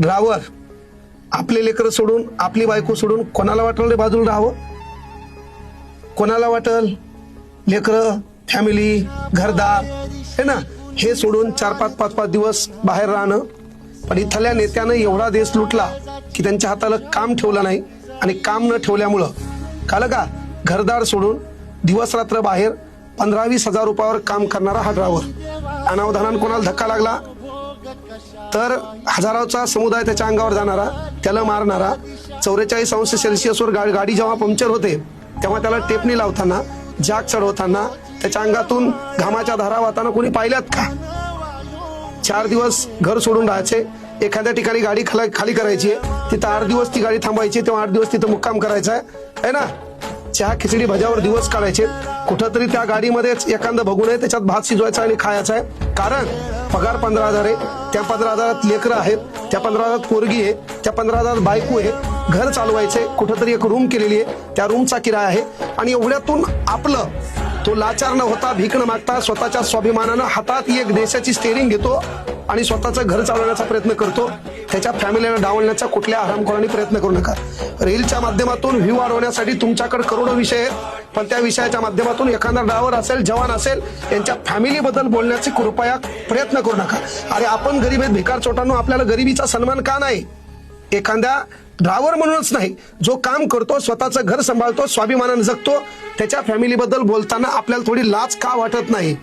Driver आपले लेकरं सोडून आपली बायको सोडून कोणाला वाटलं रे बाजूला राहावं? कोणाला वाटल? लेकरं, फॅमिली, घरदार है ना, हे सोडून 4-5 दिवस बाहेर राहणं. पण इथल्या नेत्यानं एवढा देश लुटला की त्यांच्या हाताला काम ठेवलं नाही. आणि काम न ठेवल्यामुळं काल का घरदार सोडून दिवस रात्र बाहेर 15-20 हजार रुपयावर काम करणारा हा ड्रायव्हर अनावधानानं कोणाला धक्का लागला तर हजाराचा समुदाय त्याच्या अंगावर जाणारा, त्याला मारणारा. 44 अंश सेल्सिअसवर गाडी जेव्हा पंक्चर होते तेव्हा त्याला टेपणी लावताना, जाग चढवताना, त्याच्या अंगातून घामाच्या धारा वाहताना कोणी पाहिल्यात का? 4 दिवस घर सोडून राहायचे, एखाद्या ठिकाणी गाडी खाली करायची आहे, तिथं 8 दिवस ती गाडी थांबायची, तेव्हा 8 दिवस तिथं मुक्काम करायचा आहे ना. चहा खिचडी भज्यावर दिवस काढायचे. कुठंतरी त्या गाडीमध्येच एखादं बघून आहे त्याच्यात भात शिजवायचा आणि खायचा आहे. कारण पगार 15,000 आहे, त्या 15,000 लेकरं आहेत, त्या 15,000 पोरगी आहे, त्या 15,000 बायको आहे, घर चालवायचे. कुठंतरी एक रूम केलेली आहे, त्या रूमचा किराया आहे. आणि एवढ्यातून आपलं तो लाचार न होता, भीक न मागता स्वतःच्या स्वाभिमानानं हातात एक देशाची स्टेरिंग घेतो आणि स्वतःचं घर चालवण्याचा प्रयत्न करतो. त्याच्या फॅमिलीला डावलण्याचा कुठल्या हरामखोरांनी प्रयत्न करू नका. रीलच्या माध्यमातून व्ह्यू वाढवण्यासाठी तुमच्याकडे करोडो विषय आहेत, पण त्या विषयाच्या माध्यमातून एखादा ड्रायव्हर असेल, जवान असेल, यांच्या फॅमिलीबद्दल बोलण्याची कृपया प्रयत्न करू नका. अरे आपण गरीब आहेत, भिकार चोटांनो, आपल्याला गरिबीचा सन्मान का नाही? एखाद्या ड्रायव्हर म्हणूनच नाही, जो काम करतो, स्वतःचं घर सांभाळतो, स्वाभिमानानं जगतो, त्याच्या फॅमिलीबद्दल बोलताना आपल्याला थोडी लाज का वाटत नाही?